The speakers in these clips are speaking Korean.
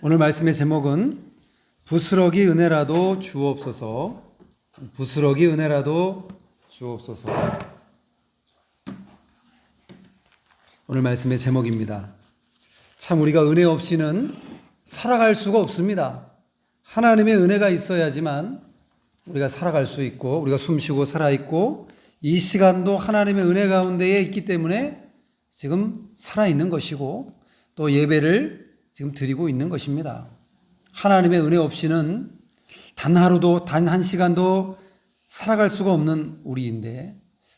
오늘 말씀의 제목은 부스러기 은혜라도 주옵소서. 부스러기 은혜라도 주옵소서. 오늘 말씀의 제목입니다. 참 우리가 은혜 없이는 살아갈 수가 없습니다. 하나님의 은혜가 있어야지만 우리가 살아갈 수 있고 우리가 숨쉬고 살아있고 이 시간도 하나님의 은혜 가운데에 있기 때문에 지금 살아있는 것이고 또 예배를 지금 드리고 있는 것입니다. 하나님의 은혜 없이는 단 하루도 단 한 시간도 살아갈 수가 없는 우리인데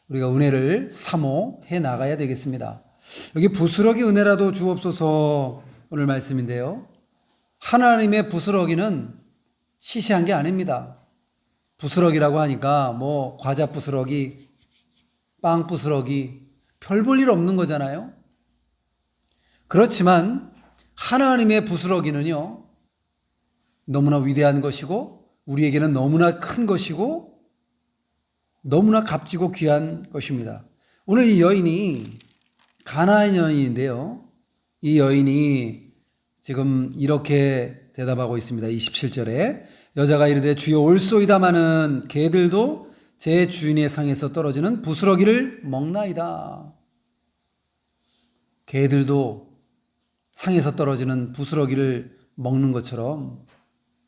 우리가 은혜를 사모해 나가야 되겠습니다. 여기 부스러기 은혜라도 주옵소서 오늘 말씀인데요. 하나님의 부스러기는 시시한 게 아닙니다. 부스러기라고 하니까 뭐 과자 부스러기, 빵 부스러기 별 볼 일 없는 거잖아요. 그렇지만 하나님의 부스러기는요, 너무나 위대한 것이고 우리에게는 너무나 큰 것이고 너무나 값지고 귀한 것입니다. 오늘 이 여인이 가나안 여인인데요. 이 여인이 지금 이렇게 대답하고 있습니다. 27절에 여자가 이르되 주여 올소이다마는 개들도 제 주인의 상에서 떨어지는 부스러기를 먹나이다. 개들도 상에서 떨어지는 부스러기를 먹는 것처럼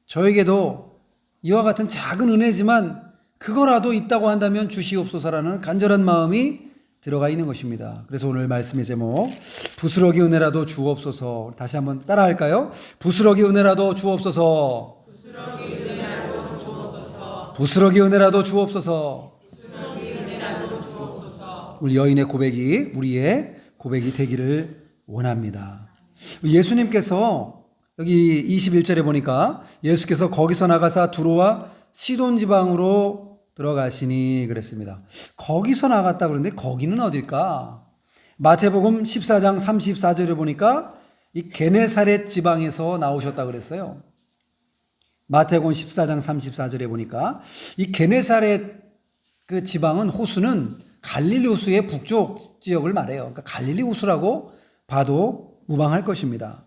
저에게도 이와 같은 작은 은혜지만 그거라도 있다고 한다면 주시옵소서라는 간절한 마음이 들어가 있는 것입니다. 그래서 오늘 말씀의 제목 부스러기 은혜라도 주옵소서. 다시 한번 따라할까요? 부스러기 은혜라도 주옵소서. 부스러기 은혜라도 주옵소서. 부스러기 은혜라도 주옵소서. 부스러기 은혜라도 주옵소서. 우리 여인의 고백이 우리의 고백이 되기를 원합니다. 예수님께서 여기 21절에 보니까 예수께서 거기서 나가사 두로와 시돈 지방으로 들어가시니 그랬습니다. 거기서 나갔다 그러는데 거기는 어딜까? 마태복음 14장 34절에 보니까 이 게네사렛 지방에서 나오셨다 그랬어요. 마태복음 14장 34절에 보니까 이 게네사렛 그 지방은 호수는 갈릴리 호수의 북쪽 지역을 말해요. 그러니까 갈릴리 호수라고 봐도 무방할 것입니다.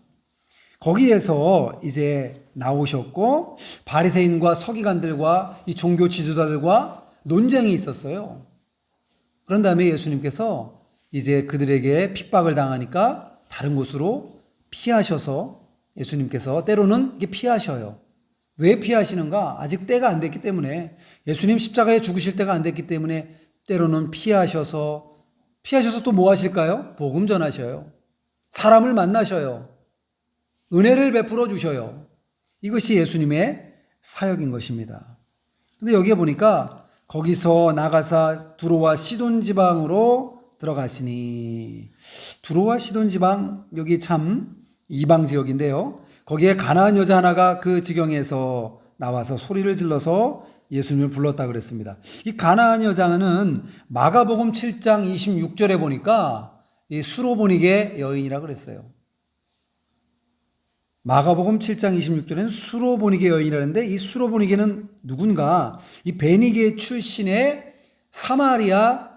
거기에서 이제 나오셨고 바리새인과 서기관들과 이 종교 지도자들과 논쟁이 있었어요. 그런 다음에 예수님께서 이제 그들에게 핍박을 당하니까 다른 곳으로 피하셔서 예수님께서 때로는 이게 피하셔요. 왜 피하시는가? 아직 때가 안 됐기 때문에 예수님 십자가에 죽으실 때가 안 됐기 때문에 때로는 피하셔서 또 뭐 하실까요? 복음 전하셔요. 사람을 만나셔요. 은혜를 베풀어 주셔요. 이것이 예수님의 사역인 것입니다. 근데 여기에 보니까 거기서 나가사 두로와 시돈 지방으로 들어가시니 두로와 시돈 지방 여기 참 이방 지역인데요. 거기에 가나안 여자 하나가 그 지경에서 나와서 소리를 질러서 예수님을 불렀다 그랬습니다. 이 가나안 여자는 마가복음 7장 26절에 보니까 이 수로보니게 여인이라 그랬어요. 마가복음 7장 26절에는 수로보니게 여인이라는데 이 수로보니게는 누군가? 이 베니게 출신의 사마리아,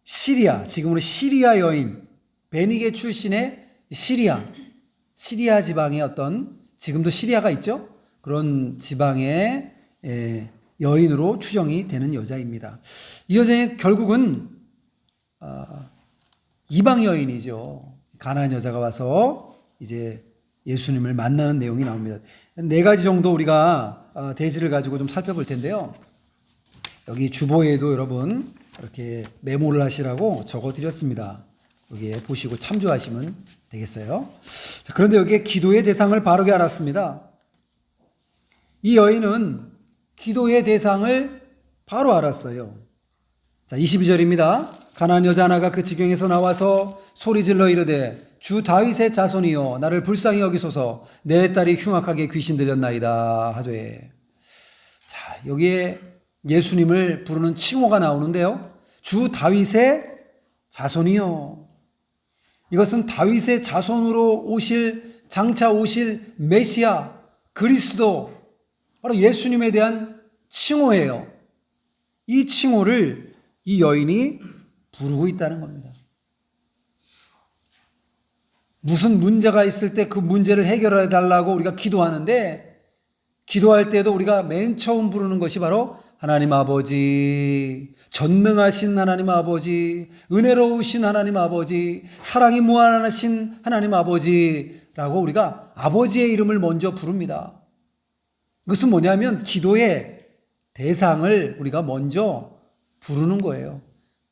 시리아, 지금으로 시리아 여인, 베니게 출신의 시리아 지방의 어떤, 지금도 시리아가 있죠? 그런 지방의 여인으로 추정이 되는 여자입니다. 이 여자의 결국은 이방 여인이죠. 가나안 여자가 와서 이제 예수님을 만나는 내용이 나옵니다. 네 가지 정도 우리가 대지를 가지고 좀 살펴볼 텐데요. 여기 주보에도 여러분 이렇게 메모를 하시라고 적어드렸습니다. 여기에 보시고 참조하시면 되겠어요. 자, 그런데 여기에 기도의 대상을 바르게 알았습니다. 이 여인은 기도의 대상을 바로 알았어요. 자, 22절입니다. 가나안 여자 하나가 그 지경에서 나와서 소리질러 이르되 주 다윗의 자손이여 나를 불쌍히 여기소서 내 딸이 흉악하게 귀신 들렸나이다 하되. 자, 여기에 예수님을 부르는 칭호가 나오는데요. 주 다윗의 자손이여. 이것은 다윗의 자손으로 장차 오실 메시아 그리스도 바로 예수님에 대한 칭호예요. 이 칭호를 이 여인이 부르고 있다는 겁니다. 무슨 문제가 있을 때 그 문제를 해결해 달라고 우리가 기도하는데, 기도할 때도 우리가 맨 처음 부르는 것이 바로 하나님 아버지, 전능하신 하나님 아버지, 은혜로우신 하나님 아버지, 사랑이 무한하신 하나님 아버지라고 우리가 아버지의 이름을 먼저 부릅니다. 그것은 뭐냐면 기도의 대상을 우리가 먼저 부르는 거예요.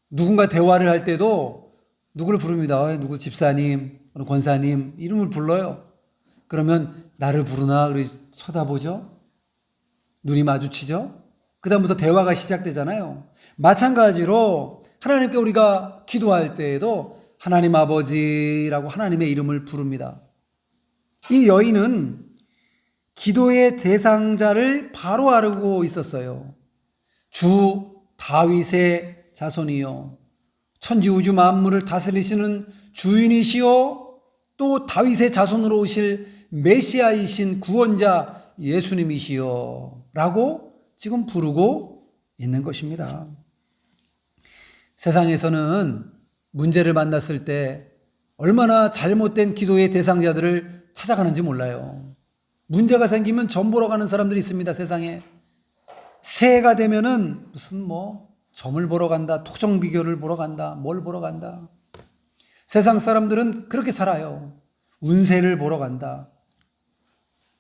누군가 대화를 할 때도 누구를 부릅니다. 누구 집사님, 권사님 이름을 불러요. 그러면 나를 부르나 우리 쳐다보죠. 눈이 마주치죠. 그 다음부터 대화가 시작되잖아요. 마찬가지로 하나님께 우리가 기도할 때에도 하나님 아버지라고 하나님의 이름을 부릅니다. 이 여인은 기도의 대상자를 바로 알고 있었어요. 주 다윗의 자손이요, 천지우주 만물을 다스리시는 주인이시요, 또 다윗의 자손으로 오실 메시아이신 구원자 예수님이시요 라고 지금 부르고 있는 것입니다. 세상에서는 문제를 만났을 때 얼마나 잘못된 기도의 대상자들을 찾아가는지 몰라요. 문제가 생기면 점 보러 가는 사람들이 있습니다. 세상에 새해가 되면은 무슨 점을 보러 간다, 토종 비교를 보러 간다, 뭘 보러 간다. 세상 사람들은 그렇게 살아요. 운세를 보러 간다,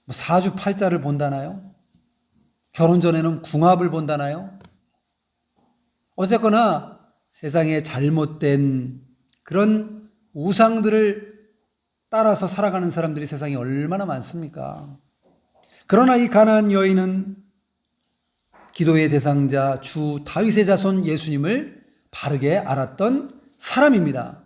사주팔자를 본다나요? 결혼 전에는 궁합을 본다나요? 어쨌거나 세상에 잘못된 그런 우상들을 따라서 살아가는 사람들이 세상에 얼마나 많습니까? 그러나 이 가나안 여인은 기도의 대상자 주 다윗의 자손 예수님을 바르게 알았던 사람입니다.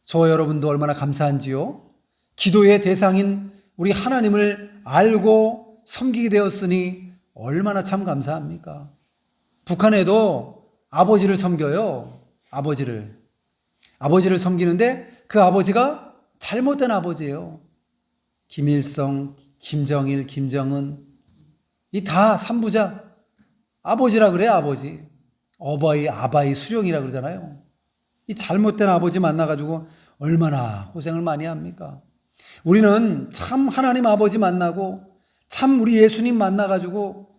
저와 여러분도 얼마나 감사한지요. 기도의 대상인 우리 하나님을 알고 섬기게 되었으니 얼마나 참 감사합니까? 북한에도 아버지를 섬겨요. 아버지를 섬기는데 그 아버지가 잘못된 아버지예요. 김일성, 김정일, 김정은 이 다 삼부자 아버지라 그래요. 아버지. 어바이, 아바이, 수령이라 그러잖아요. 이 잘못된 아버지 만나가지고 얼마나 고생을 많이 합니까? 우리는 참 하나님 아버지 만나고 참 우리 예수님 만나가지고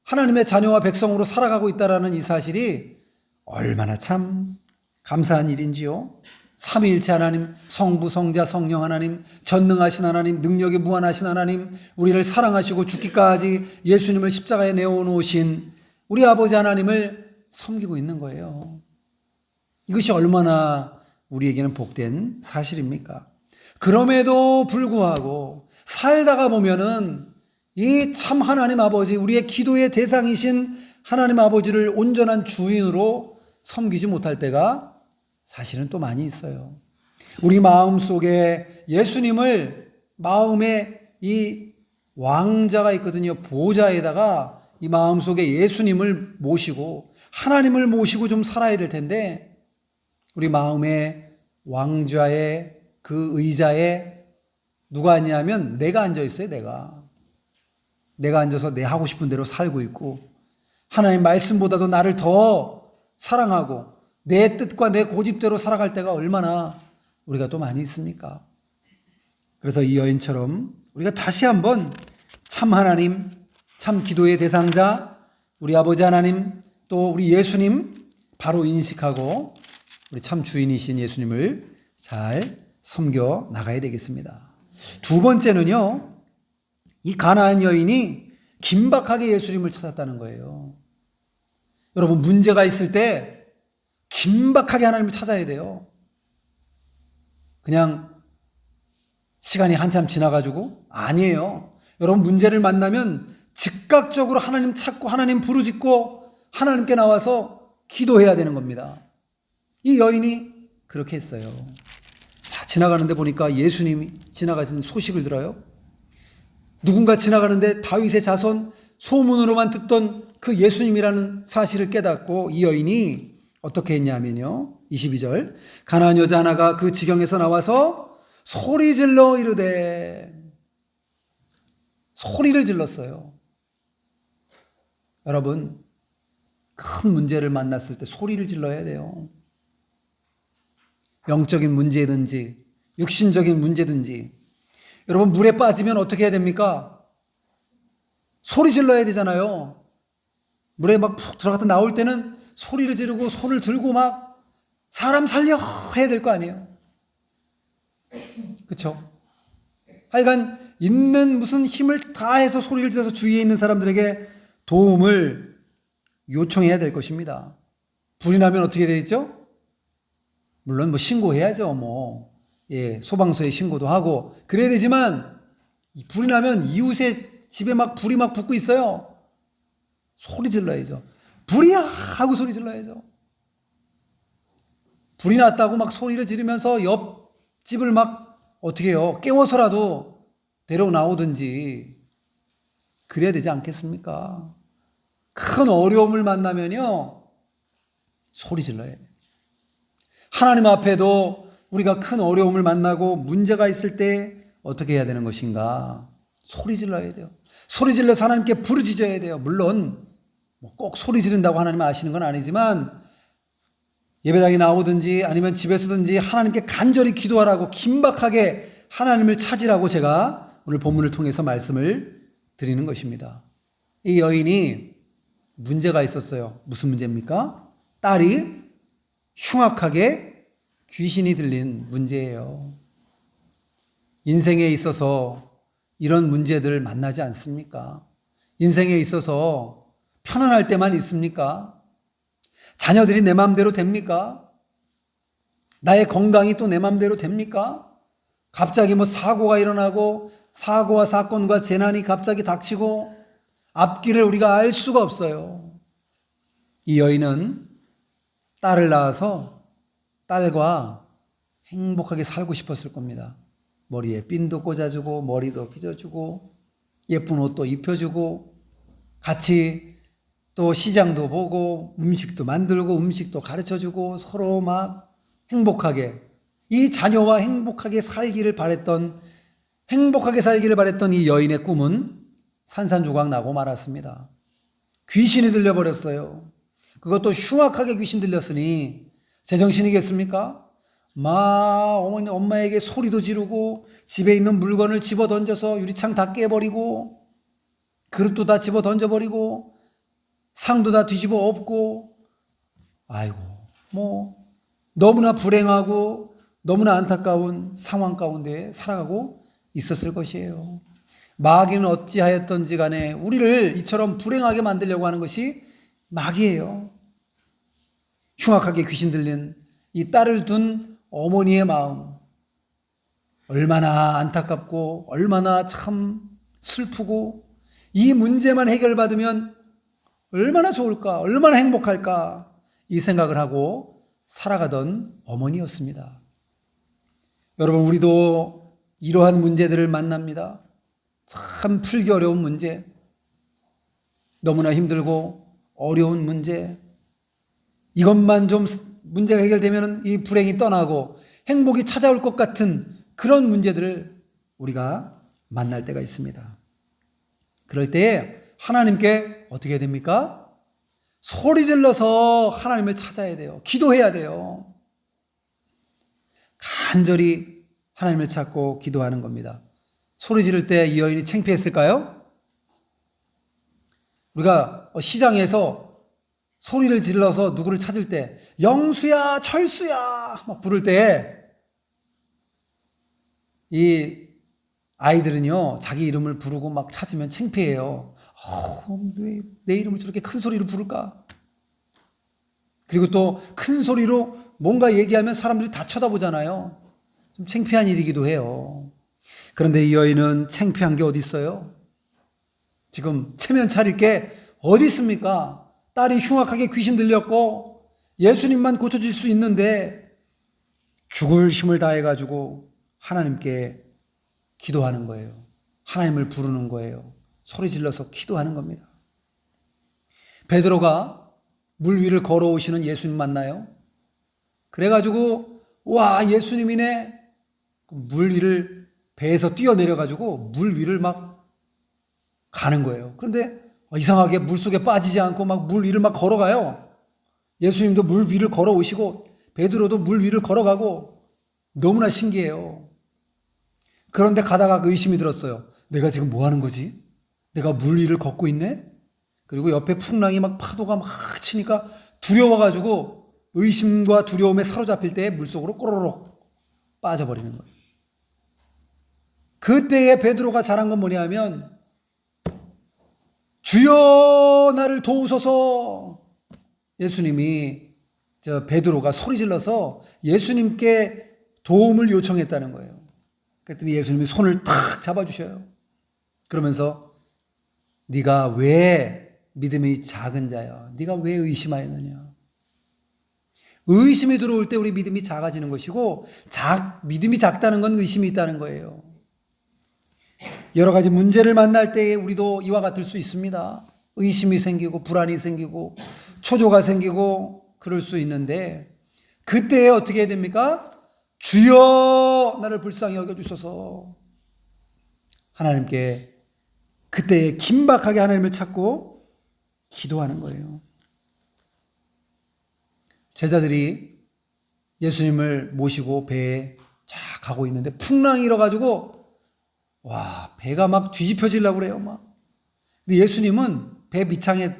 하나님의 자녀와 백성으로 살아가고 있다는 이 사실이 얼마나 참 감사한 일인지요. 삼위일체 하나님, 성부, 성자, 성령 하나님, 전능하신 하나님, 능력이 무한하신 하나님, 우리를 사랑하시고 죽기까지 예수님을 십자가에 내어놓으신 우리 아버지 하나님을 섬기고 있는 거예요. 이것이 얼마나 우리에게는 복된 사실입니까? 그럼에도 불구하고 살다가 보면은 이 참 하나님 아버지, 우리의 기도의 대상이신 하나님 아버지를 온전한 주인으로 섬기지 못할 때가 사실은 또 많이 있어요. 우리 마음속에 예수님을, 마음에 이 왕자가 있거든요. 보좌에다가 이 마음속에 예수님을 모시고 하나님을 모시고 좀 살아야 될 텐데, 우리 마음에 왕좌의 그 의자에 누가 앉냐면 내가 앉아 있어요. 내가 앉아서 내 하고 싶은 대로 살고 있고, 하나님 말씀보다도 나를 더 사랑하고 내 뜻과 내 고집대로 살아갈 때가 얼마나 우리가 또 많이 있습니까? 그래서 이 여인처럼 우리가 다시 한번 참 하나님, 참 기도의 대상자 우리 아버지 하나님, 또 우리 예수님 바로 인식하고 우리 참 주인이신 예수님을 잘 섬겨 나가야 되겠습니다. 두 번째는요, 이 가나안 여인이 긴박하게 예수님을 찾았다는 거예요. 여러분, 문제가 있을 때 긴박하게 하나님을 찾아야 돼요. 그냥 시간이 한참 지나가지고 아니에요. 여러분, 문제를 만나면 즉각적으로 하나님 찾고 하나님 부르짖고 하나님께 나와서 기도해야 되는 겁니다. 이 여인이 그렇게 했어요. 자, 지나가는데 보니까 예수님이 지나가시는 소식을 들어요. 누군가 지나가는데 다윗의 자손, 소문으로만 듣던 그 예수님이라는 사실을 깨닫고 이 여인이 어떻게 했냐면요, 22절, 가나안 여자 하나가 그 지경에서 나와서 소리 질러 이르되, 소리를 질렀어요. 여러분, 큰 문제를 만났을 때 소리를 질러야 돼요. 영적인 문제든지 육신적인 문제든지. 여러분, 물에 빠지면 어떻게 해야 됩니까? 소리 질러야 되잖아요. 물에 막 푹 들어갔다 나올 때는 소리를 지르고 손을 들고 막 사람 살려 해야 될 거 아니에요. 그렇죠? 하여간 있는 무슨 힘을 다해서 소리를 질러서 주위에 있는 사람들에게 도움을 요청해야 될 것입니다. 불이 나면 어떻게 되죠? 물론 신고해야죠. 소방서에 신고도 하고 그래야 되지만, 불이 나면 이웃의 집에 막 불이 막 붙고 있어요. 소리 질러야죠. 불이야 하고 소리 질러야죠. 불이 났다고 막 소리를 지르면서 옆집을 막 어떻게 해요? 깨워서라도 데려 나오든지 그래야 되지 않겠습니까? 큰 어려움을 만나면요, 소리 질러야 돼요. 하나님 앞에도 우리가 큰 어려움을 만나고 문제가 있을 때 어떻게 해야 되는 것인가? 소리 질러야 돼요. 소리 질러서 하나님께 부르짖어야 돼요. 물론 꼭 소리 지른다고 하나님 아시는 건 아니지만, 예배당에 나오든지 아니면 집에서든지 하나님께 간절히 기도하라고, 긴박하게 하나님을 찾으라고 제가 오늘 본문을 통해서 말씀을 드리는 것입니다. 이 여인이 문제가 있었어요. 무슨 문제입니까? 딸이 흉악하게 귀신이 들린 문제예요. 인생에 있어서 이런 문제들 만나지 않습니까? 인생에 있어서 편안할 때만 있습니까? 자녀들이 내 맘대로 됩니까? 나의 건강이 또 내 맘대로 됩니까? 갑자기 사고가 일어나고 사고와 사건과 재난이 갑자기 닥치고 앞길을 우리가 알 수가 없어요. 이 여인은 딸을 낳아서 딸과 행복하게 살고 싶었을 겁니다. 머리에 핀도 꽂아주고 머리도 빗어주고 예쁜 옷도 입혀주고 같이 또 시장도 보고 음식도 만들고 음식도 가르쳐주고 서로 막 행복하게, 이 자녀와 행복하게 살기를 바랬던 이 여인의 꿈은 산산조각 나고 말았습니다. 귀신이 들려버렸어요. 그것도 흉악하게 귀신 들렸으니 제정신이겠습니까? 엄마에게 소리도 지르고 집에 있는 물건을 집어 던져서 유리창 다 깨버리고 그릇도 다 집어 던져버리고 상도 다 뒤집어 엎고, 너무나 불행하고 너무나 안타까운 상황 가운데 살아가고 있었을 것이에요. 마귀는 어찌하였던지 간에 우리를 이처럼 불행하게 만들려고 하는 것이 마귀예요. 흉악하게 귀신 들린 이 딸을 둔 어머니의 마음, 얼마나 안타깝고 얼마나 참 슬프고, 이 문제만 해결받으면 얼마나 좋을까, 얼마나 행복할까, 이 생각을 하고 살아가던 어머니였습니다. 여러분, 우리도 이러한 문제들을 만납니다. 참 풀기 어려운 문제, 너무나 힘들고 어려운 문제, 이것만 좀 문제가 해결되면 이 불행이 떠나고 행복이 찾아올 것 같은 그런 문제들을 우리가 만날 때가 있습니다. 그럴 때에 하나님께 어떻게 해야 됩니까? 소리 질러서 하나님을 찾아야 돼요. 기도해야 돼요. 간절히 하나님을 찾고 기도하는 겁니다. 소리 지를 때 이 여인이 창피했을까요? 우리가 시장에서 소리를 질러서 누구를 찾을 때 영수야, 철수야 막 부를 때 이 아이들은요, 자기 이름을 부르고 막 찾으면 창피해요. 왜 내 이름을 저렇게 큰 소리로 부를까? 그리고 또 큰 소리로 뭔가 얘기하면 사람들이 다 쳐다보잖아요. 좀 창피한 일이기도 해요. 그런데 이 여인은 창피한 게 어디 있어요? 지금 체면 차릴 게 어디 있습니까? 딸이 흉악하게 귀신 들렸고 예수님만 고쳐줄 수 있는데 죽을 힘을 다해가지고 하나님께 기도하는 거예요. 하나님을 부르는 거예요. 소리 질러서 기도하는 겁니다. 베드로가 물 위를 걸어오시는 예수님 만나요. 그래가지고 와, 예수님이네. 물 위를 배에서 뛰어내려가지고 물 위를 막 가는 거예요. 그런데 이상하게 물 속에 빠지지 않고 막 물 위를 막 걸어가요. 예수님도 물 위를 걸어오시고 베드로도 물 위를 걸어가고 너무나 신기해요. 그런데 가다가 그 의심이 들었어요. 내가 지금 뭐 하는 거지? 내가 물 위를 걷고 있네? 그리고 옆에 풍랑이 막 파도가 막 치니까 두려워가지고 의심과 두려움에 사로잡힐 때 물속으로 꼬로록 빠져버리는 거예요. 그때에 베드로가 잘한 건 뭐냐 하면 주여 나를 도우소서. 예수님이 베드로가 소리 질러서 예수님께 도움을 요청했다는 거예요. 그랬더니 예수님이 손을 탁 잡아주셔요. 그러면서 네가 왜 믿음이 작은 자야? 네가 왜 의심하였느냐? 의심이 들어올 때 우리 믿음이 작아지는 것이고 믿음이 작다는 건 의심이 있다는 거예요. 여러 가지 문제를 만날 때에 우리도 이와 같을 수 있습니다. 의심이 생기고 불안이 생기고 초조가 생기고 그럴 수 있는데 그때에 어떻게 해야 됩니까? 주여 나를 불쌍히 여겨주소서. 하나님께 그때에 긴박하게 하나님을 찾고 기도하는 거예요. 제자들이 예수님을 모시고 배에 쫙 가고 있는데 풍랑이 일어가지고 와 배가 막 뒤집혀지려고 그래요. 막. 근데 예수님은 배 밑창에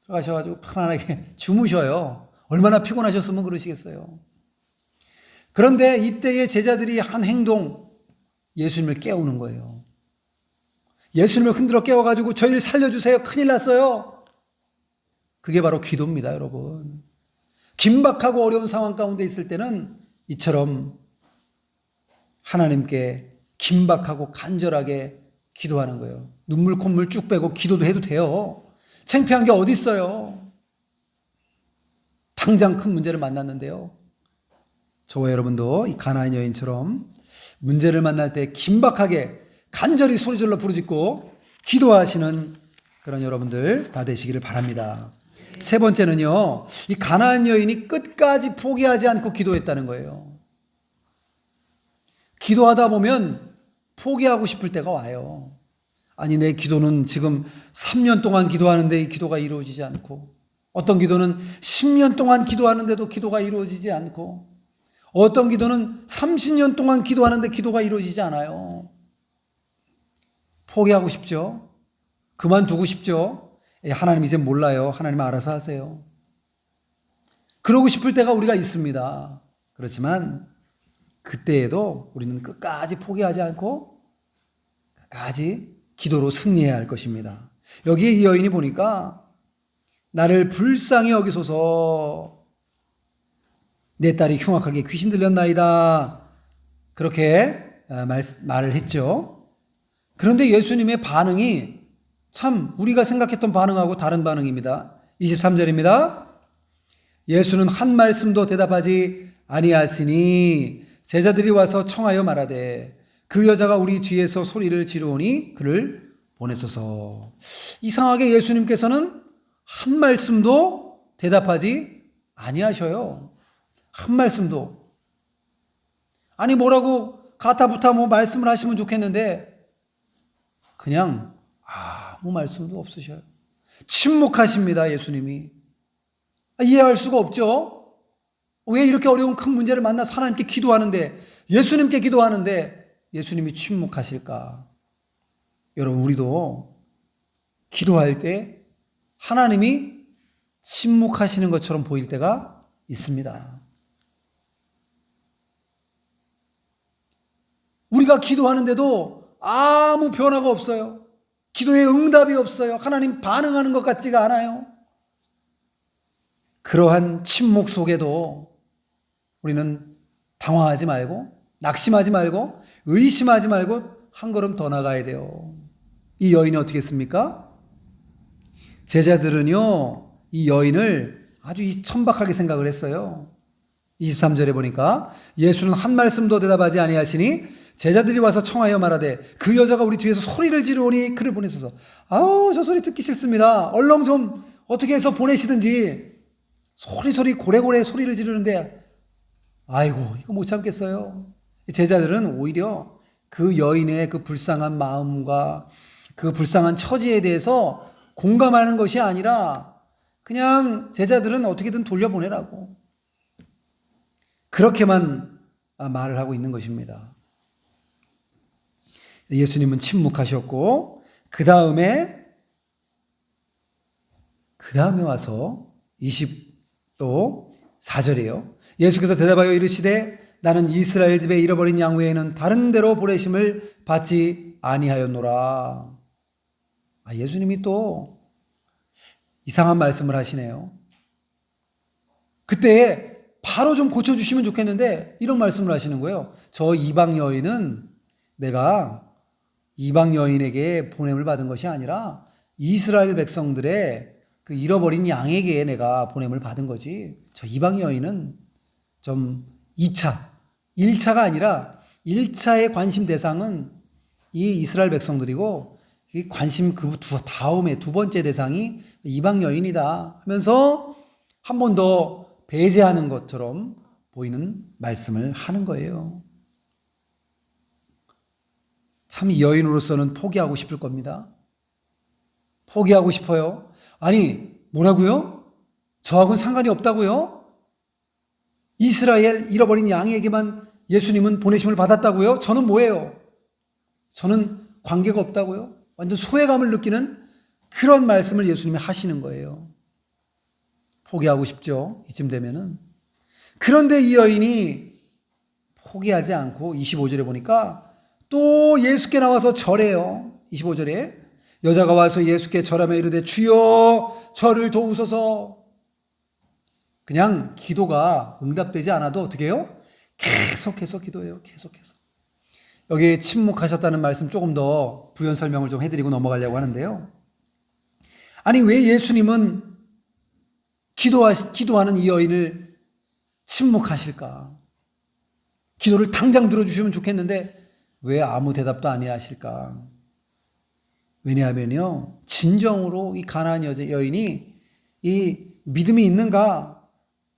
들어가셔가지고 편안하게 주무셔요. 얼마나 피곤하셨으면 그러시겠어요. 그런데 이때에 제자들이 한 행동, 예수님을 깨우는 거예요. 예수님을 흔들어 깨워가지고 저희를 살려주세요. 큰일 났어요. 그게 바로 기도입니다, 여러분. 긴박하고 어려운 상황 가운데 있을 때는 이처럼 하나님께 긴박하고 간절하게 기도하는 거예요. 눈물 콧물 쭉 빼고 기도도 해도 돼요. 창피한 게 어디 있어요. 당장 큰 문제를 만났는데요. 저와 여러분도 이 가나안 여인처럼 문제를 만날 때 긴박하게 간절히 소리질러 부르짖고 기도하시는 그런 여러분들 다 되시기를 바랍니다. 세 번째는요, 이 가나안 여인이 끝까지 포기하지 않고 기도했다는 거예요. 기도하다 보면 포기하고 싶을 때가 와요. 아니 내 기도는 지금 3년 동안 기도하는데 이 기도가 이루어지지 않고, 어떤 기도는 10년 동안 기도하는데도 기도가 이루어지지 않고, 어떤 기도는 30년 동안 기도하는데 기도가 이루어지지 않아요. 포기하고 싶죠. 그만두고 싶죠. 하나님 이제 몰라요. 하나님 알아서 하세요. 그러고 싶을 때가 우리가 있습니다. 그렇지만 그때에도 우리는 끝까지 포기하지 않고 끝까지 기도로 승리해야 할 것입니다. 여기에 이 여인이 보니까 나를 불쌍히 여기소서, 내 딸이 흉악하게 귀신 들렸나이다, 그렇게 말을 했죠. 그런데 예수님의 반응이 참 우리가 생각했던 반응하고 다른 반응입니다. 23절입니다. 예수는 한 말씀도 대답하지 아니하시니 제자들이 와서 청하여 말하되 그 여자가 우리 뒤에서 소리를 지르오니 그를 보내소서. 이상하게 예수님께서는 한 말씀도 대답하지 아니하셔요. 한 말씀도. 아니 뭐라고 가타부타 말씀을 하시면 좋겠는데 그냥 아무 말씀도 없으셔요. 침묵하십니다, 예수님이. 이해할 수가 없죠. 왜 이렇게 어려운 큰 문제를 만나서 하나님께 기도하는데, 예수님께 기도하는데 예수님이 침묵하실까? 여러분, 우리도 기도할 때 하나님이 침묵하시는 것처럼 보일 때가 있습니다. 우리가 기도하는데도 아무 변화가 없어요. 기도에 응답이 없어요. 하나님 반응하는 것 같지가 않아요. 그러한 침묵 속에도 우리는 당황하지 말고, 낙심하지 말고, 의심하지 말고 한 걸음 더 나가야 돼요. 이 여인이 어떻게 했습니까? 제자들은요, 이 여인을 아주 천박하게 생각을 했어요. 23절에 보니까 예수는 한 말씀도 대답하지 아니하시니 제자들이 와서 청하여 말하되 그 여자가 우리 뒤에서 소리를 지르오니 그를 보내소서. 아우, 저 소리 듣기 싫습니다. 얼렁 좀 어떻게 해서 보내시든지. 소리 고래고래 소리를 지르는데 아이고 이거 못 참겠어요. 제자들은 오히려 그 여인의 그 불쌍한 마음과 그 불쌍한 처지에 대해서 공감하는 것이 아니라 그냥 제자들은 어떻게든 돌려보내라고 그렇게만 말을 하고 있는 것입니다. 예수님은 침묵하셨고 그 다음에 와서 20또 4절이에요. 예수께서 대답하여 이르시되 나는 이스라엘 집에 잃어버린 양 외에는 다른 데로 보내심을 받지 아니하였노라. 예수님이 또 이상한 말씀을 하시네요. 그때 바로 좀 고쳐주시면 좋겠는데 이런 말씀을 하시는 거예요. 저 이방 여인은 내가 이방 여인에게 보냄을 받은 것이 아니라 이스라엘 백성들의 그 잃어버린 양에게 내가 보냄을 받은 거지. 저 이방 여인은 좀 2차, 1차가 아니라 1차의 관심 대상은 이 이스라엘 백성들이고 이 관심 그 다음에 두 번째 대상이 이방 여인이다 하면서 한 번 더 배제하는 것처럼 보이는 말씀을 하는 거예요. 참 이 여인으로서는 포기하고 싶을 겁니다. 포기하고 싶어요. 아니, 뭐라고요? 저하고는 상관이 없다고요? 이스라엘 잃어버린 양에게만 예수님은 보내심을 받았다고요? 저는 뭐예요? 저는 관계가 없다고요? 완전 소외감을 느끼는 그런 말씀을 예수님이 하시는 거예요. 포기하고 싶죠, 이쯤 되면은. 그런데 이 여인이 포기하지 않고 25절에 보니까 또 예수께 나와서 절해요. 25절에 여자가 와서 예수께 절하며 이르되 주여 저를 도우소서. 그냥 기도가 응답되지 않아도 어떻게 해요? 계속해서 기도해요. 계속해서. 여기 침묵하셨다는 말씀 조금 더 부연 설명을 좀 해드리고 넘어가려고 하는데요. 아니 왜 예수님은 기도하는 이 여인을 침묵하실까? 기도를 당장 들어주시면 좋겠는데 왜 아무 대답도 안 하실까? 왜냐하면요, 진정으로 이 가나안 여인이 이 믿음이 있는가,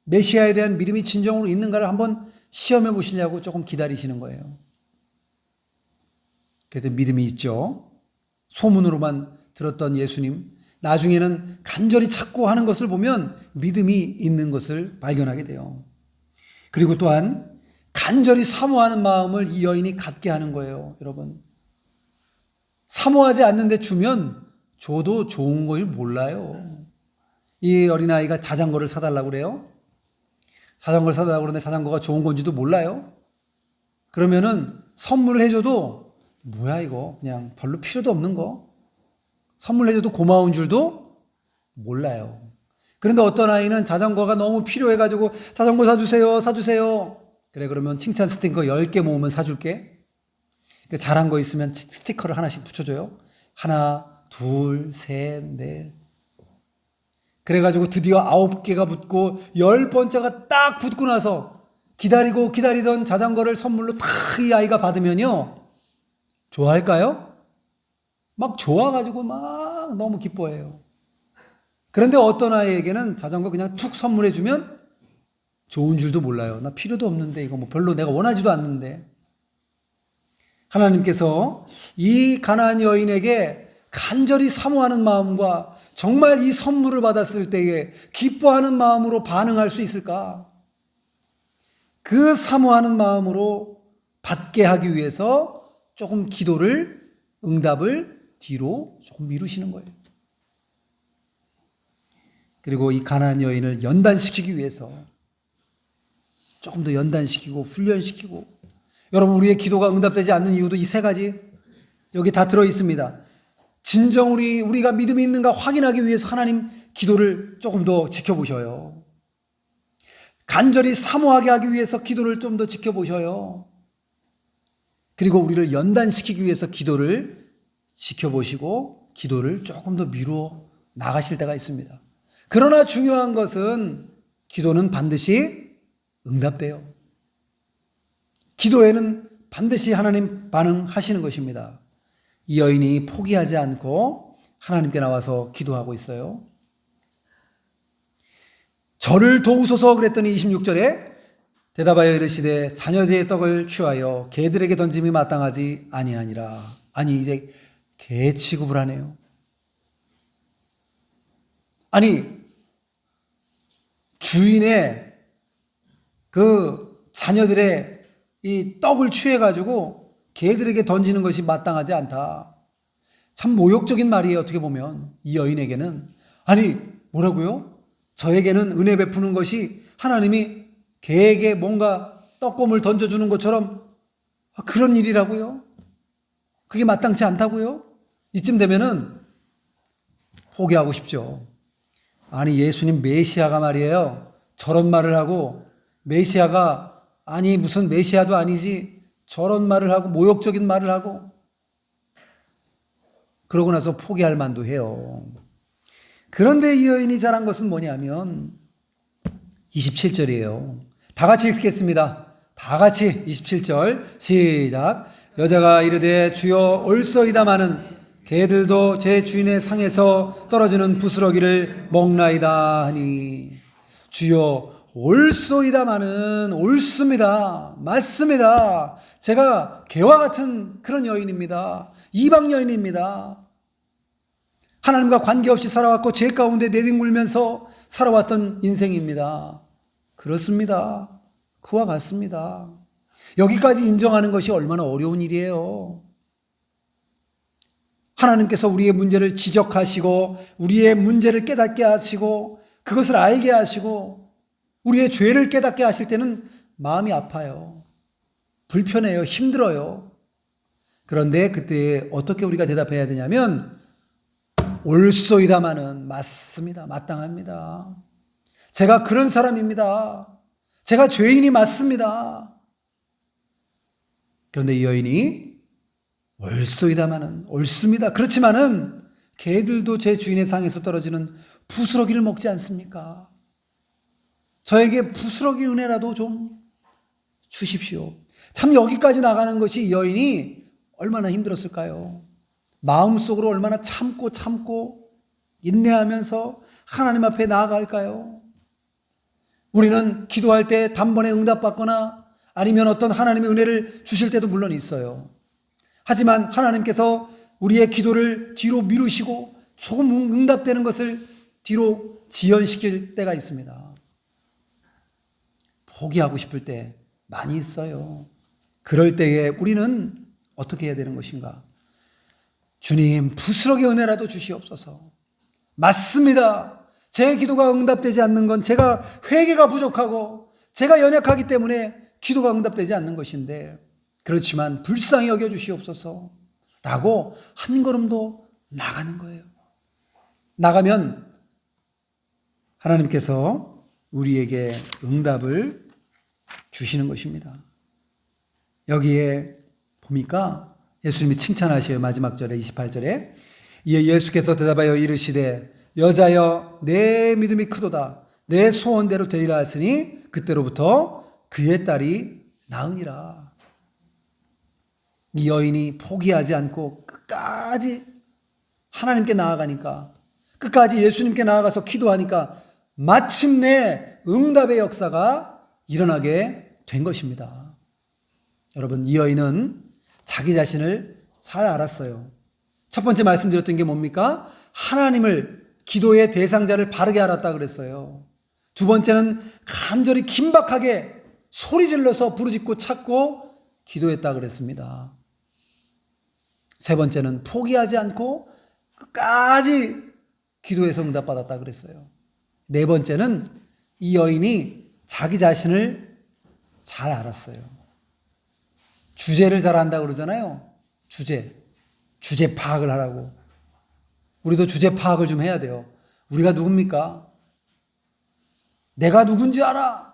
메시아에 대한 믿음이 진정으로 있는가를 한번 시험해 보시려고 조금 기다리시는 거예요. 그래도 믿음이 있죠. 소문으로만 들었던 예수님, 나중에는 간절히 찾고 하는 것을 보면 믿음이 있는 것을 발견하게 돼요. 그리고 또한 간절히 사모하는 마음을 이 여인이 갖게 하는 거예요, 여러분. 사모하지 않는데 주면 줘도 좋은 걸 몰라요. 이 어린아이가 자전거를 사달라고 그래요. 자전거를 사달라고 그러는데 자전거가 좋은 건지도 몰라요. 그러면은 선물을 해줘도 뭐야 이거 그냥 별로 필요도 없는 거. 선물해줘도 고마운 줄도 몰라요. 그런데 어떤 아이는 자전거가 너무 필요해가지고 자전거 사주세요. 그래 그러면 칭찬 스티커 10개 모으면 사줄게. 잘한 거 있으면 스티커를 하나씩 붙여줘요. 하나, 둘, 셋, 넷. 그래가지고 드디어 9개가 붙고 10번째가 딱 붙고 나서 기다리던 자전거를 선물로 탁 이 아이가 받으면요. 좋아할까요? 막 좋아가지고 막 너무 기뻐해요. 그런데 어떤 아이에게는 자전거 그냥 툭 선물해주면 좋은 줄도 몰라요. 나 필요도 없는데 이거 뭐 별로 내가 원하지도 않는데. 하나님께서 이 가나안 여인에게 간절히 사모하는 마음과 정말 이 선물을 받았을 때에 기뻐하는 마음으로 반응할 수 있을까? 그 사모하는 마음으로 받게 하기 위해서 조금 응답을 뒤로 조금 미루시는 거예요. 그리고 이 가나안 여인을 연단시키기 위해서 조금 더 연단시키고 훈련시키고, 여러분 우리의 기도가 응답되지 않는 이유도 이 세 가지 여기 다 들어 있습니다. 진정 우리가 믿음이 있는가 확인하기 위해서 하나님 기도를 조금 더 지켜보셔요. 간절히 사모하게 하기 위해서 기도를 좀 더 지켜보셔요. 그리고 우리를 연단시키기 위해서 기도를 지켜보시고 기도를 조금 더 미루어 나가실 때가 있습니다. 그러나 중요한 것은 기도는 반드시 응답돼요. 기도에는 반드시 하나님 반응하시는 것입니다. 이 여인이 포기하지 않고 하나님께 나와서 기도하고 있어요. 저를 도우소서 그랬더니 26절에 대답하여 이르시되 자녀들의 떡을 취하여 개들에게 던짐이 마땅하지 아니하니라. 아니 이제 개 취급을 하네요. 아니 주인의 그 자녀들의 이 떡을 취해가지고 개들에게 던지는 것이 마땅하지 않다. 참 모욕적인 말이에요. 어떻게 보면 이 여인에게는. 아니 뭐라고요? 저에게는 은혜 베푸는 것이 하나님이 개에게 뭔가 떡곰을 던져주는 것처럼 그런 일이라고요? 그게 마땅치 않다고요? 이쯤 되면은 포기하고 싶죠. 아니 예수님 메시아가 말이에요. 저런 말을 하고 메시아가 아니 무슨 메시아도 아니지 저런 말을 하고 모욕적인 말을 하고 그러고 나서 포기할 만도 해요. 그런데 이 여인이 잘한 것은 뭐냐면 27절이에요. 다 같이 읽겠습니다. 다 같이 27절 시작. 여자가 이르되 주여 올소이다마는 개들도 제 주인의 상에서 떨어지는 부스러기를 먹나이다 하니 주여 올소이다마는 옳습니다. 맞습니다. 제가 개와 같은 그런 여인입니다. 이방 여인입니다. 하나님과 관계없이 살아왔고 죄 가운데 내뒹굴면서 살아왔던 인생입니다. 그렇습니다. 그와 같습니다. 여기까지 인정하는 것이 얼마나 어려운 일이에요. 하나님께서 우리의 문제를 지적하시고 우리의 문제를 깨닫게 하시고 그것을 알게 하시고 우리의 죄를 깨닫게 하실 때는 마음이 아파요. 불편해요. 힘들어요. 그런데 그때 어떻게 우리가 대답해야 되냐면 옳소이다마는 맞습니다. 마땅합니다. 제가 그런 사람입니다. 제가 죄인이 맞습니다. 그런데 이 여인이 옳소이다마는 옳습니다. 그렇지만은 개들도 제 주인의 상에서 떨어지는 부스러기를 먹지 않습니까? 저에게 부스러기 은혜라도 좀 주십시오. 참 여기까지 나가는 것이 이 여인이 얼마나 힘들었을까요? 마음속으로 얼마나 참고 인내하면서 하나님 앞에 나아갈까요? 우리는 기도할 때 단번에 응답받거나 아니면 어떤 하나님의 은혜를 주실 때도 물론 있어요. 하지만 하나님께서 우리의 기도를 뒤로 미루시고 조금 응답되는 것을 뒤로 지연시킬 때가 있습니다. 포기하고 싶을 때 많이 있어요. 그럴 때에 우리는 어떻게 해야 되는 것인가? 주님, 부스러기 은혜라도 주시옵소서. 맞습니다. 제 기도가 응답되지 않는 건 제가 회개가 부족하고 제가 연약하기 때문에 기도가 응답되지 않는 것인데 그렇지만 불쌍히 여겨주시옵소서 라고 한 걸음도 나가는 거예요. 나가면 하나님께서 우리에게 응답을 주시는 것입니다. 여기에 보니까 예수님이 칭찬하셔요. 마지막 절에 28절에 이에 예수께서 대답하여 이르시되 여자여 내 믿음이 크도다 내 소원대로 되리라 하시니 그때로부터 그의 딸이 나으니라. 이 여인이 포기하지 않고 끝까지 하나님께 나아가니까 끝까지 예수님께 나아가서 기도하니까 마침내 응답의 역사가 일어나게 된 것입니다. 여러분 이 여인은 자기 자신을 잘 알았어요. 첫 번째 말씀드렸던 게 뭡니까? 하나님을 기도의 대상자를 바르게 알았다 그랬어요. 두 번째는 간절히 긴박하게 소리 질러서 부르짖고 찾고 기도했다 그랬습니다. 세 번째는 포기하지 않고 끝까지 기도해서 응답받았다 그랬어요. 네 번째는 이 여인이 자기 자신을 잘 알았어요. 주제를 잘 안다고 그러잖아요. 주제 파악을 하라고. 우리도 주제 파악을 좀 해야 돼요. 우리가 누굽니까? 내가 누군지 알아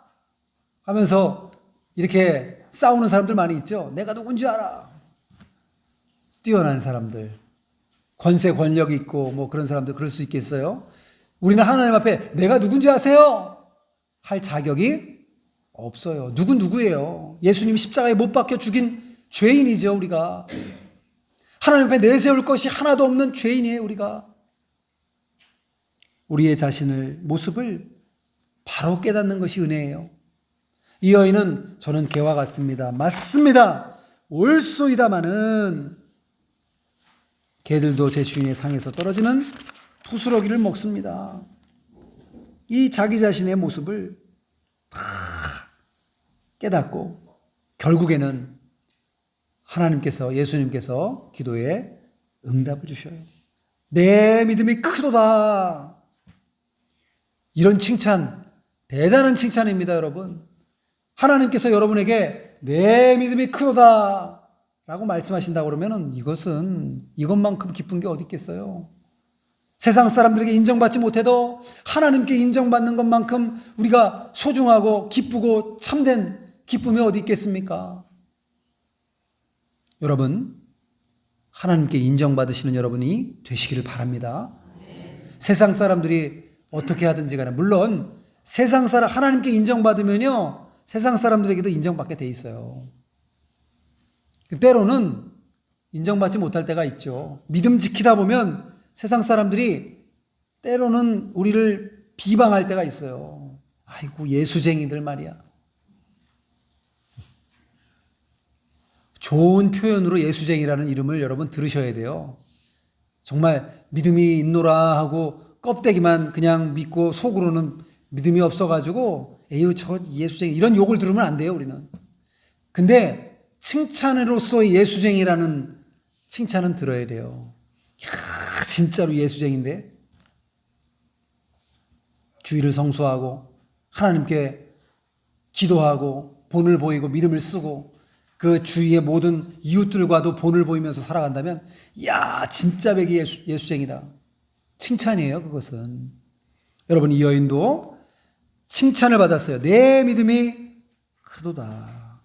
하면서 이렇게 싸우는 사람들 많이 있죠. 내가 누군지 알아. 뛰어난 사람들, 권세 권력이 있고 뭐 그런 사람들 그럴 수 있겠어요? 우리는 하나님 앞에 내가 누군지 아세요? 할 자격이 없어요. 누군 누구예요? 예수님 십자가에 못 박혀 죽인 죄인이죠, 우리가. 하나님 앞에 내세울 것이 하나도 없는 죄인이에요, 우리가. 우리의 자신을, 모습을 바로 깨닫는 것이 은혜예요. 이 여인은 저는 개와 같습니다. 맞습니다. 옳소이다마는 개들도 제 주인의 상에서 떨어지는 부스러기를 먹습니다. 이 자기 자신의 모습을 다 깨닫고 결국에는 하나님께서, 예수님께서 기도에 응답을 주셔요. 내 믿음이 크도다. 이런 칭찬, 대단한 칭찬입니다, 여러분. 하나님께서 여러분에게 내 믿음이 크도다 라고 말씀하신다고 그러면 이것만큼 기쁜 게 어디 있겠어요? 세상 사람들에게 인정받지 못해도 하나님께 인정받는 것만큼 우리가 소중하고 기쁘고 참된 기쁨이 어디 있겠습니까? 여러분, 하나님께 인정받으시는 여러분이 되시기를 바랍니다. 세상 사람들이 어떻게 하든지 간에, 물론 하나님께 인정받으면요, 세상 사람들에게도 인정받게 돼 있어요. 때로는 인정받지 못할 때가 있죠. 믿음 지키다 보면 세상 사람들이 때로는 우리를 비방할 때가 있어요. 아이고, 예수쟁이들 말이야. 좋은 표현으로 예수쟁이라는 이름을 여러분 들으셔야 돼요. 정말 믿음이 있노라 하고 껍데기만 그냥 믿고 속으로는 믿음이 없어가지고 에휴 저 예수쟁이 이런 욕을 들으면 안 돼요, 우리는. 근데 칭찬으로서의 예수쟁이라는 칭찬은 들어야 돼요. 야, 진짜로 예수쟁인데 주의를 성수하고 하나님께 기도하고 본을 보이고 믿음을 쓰고 그 주위의 모든 이웃들과도 본을 보이면서 살아간다면 야 진짜 백이 예수쟁이다. 칭찬이에요, 그것은. 여러분, 이 여인도 칭찬을 받았어요. 내 믿음이 크도다.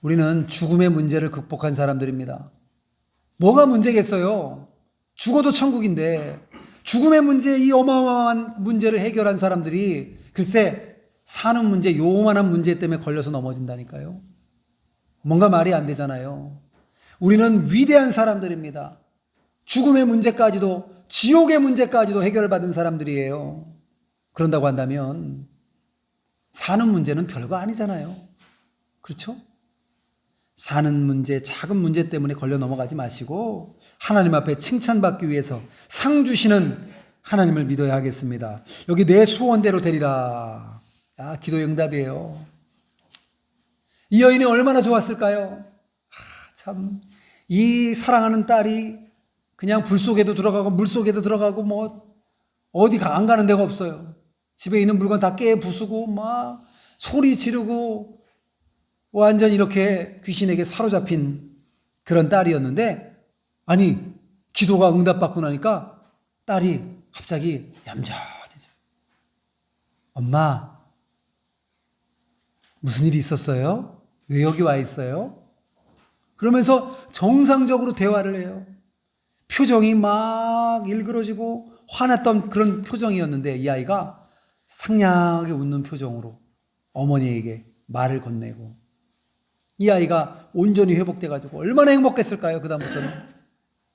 우리는 죽음의 문제를 극복한 사람들입니다. 뭐가 문제겠어요? 죽어도 천국인데 죽음의 문제, 이 어마어마한 문제를 해결한 사람들이 글쎄 사는 문제, 요만한 문제 때문에 걸려서 넘어진다니까요. 뭔가 말이 안 되잖아요. 우리는 위대한 사람들입니다. 죽음의 문제까지도, 지옥의 문제까지도 해결받은 사람들이에요. 그런다고 한다면 사는 문제는 별거 아니잖아요. 그렇죠? 사는 문제, 작은 문제 때문에 걸려 넘어가지 마시고 하나님 앞에 칭찬받기 위해서 상 주시는 하나님을 믿어야 하겠습니다. 여기 내 소원대로 되리라. 아, 기도의 응답이에요. 이 여인이 얼마나 좋았을까요? 참, 이 사랑하는 딸이 그냥 불 속에도 들어가고 물 속에도 들어가고 뭐 어디 안 가는 데가 없어요. 집에 있는 물건 다 깨 부수고 막 소리 지르고 완전 이렇게 귀신에게 사로잡힌 그런 딸이었는데, 아니 기도가 응답받고 나니까 딸이 갑자기 얌전해져. 엄마, 무슨 일이 있었어요? 왜 여기 와 있어요? 그러면서 정상적으로 대화를 해요. 표정이 막 일그러지고 화났던 그런 표정이었는데 이 아이가 상냥하게 웃는 표정으로 어머니에게 말을 건네고, 이 아이가 온전히 회복돼가지고 얼마나 행복했을까요? 그 다음부터는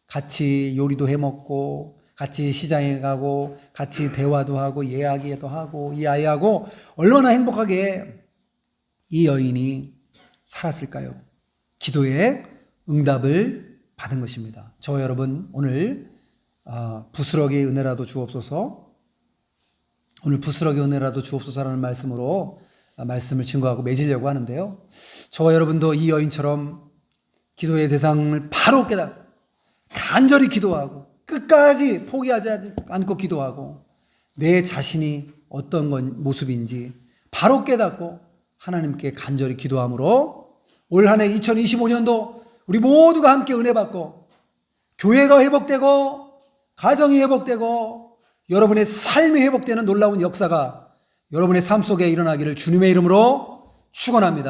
같이 요리도 해먹고 같이 시장에 가고 같이 대화도 하고 이야기도 하고, 이 아이하고 얼마나 행복하게 이 여인이 살았을까요? 기도의 응답을 받은 것입니다. 저 여러분, 오늘 부스러기의 은혜라도 주옵소서, 오늘 부스러기의 은혜라도 주옵소서라는 말씀으로 말씀을 증거하고 맺으려고 하는데요. 저와 여러분도 이 여인처럼 기도의 대상을 바로 깨닫고 간절히 기도하고 끝까지 포기하지 않고 기도하고 내 자신이 어떤 모습인지 바로 깨닫고 하나님께 간절히 기도함으로 올 한 해 2025년도 우리 모두가 함께 은혜 받고 교회가 회복되고 가정이 회복되고 여러분의 삶이 회복되는 놀라운 역사가 여러분의 삶 속에 일어나기를 주님의 이름으로 축원합니다.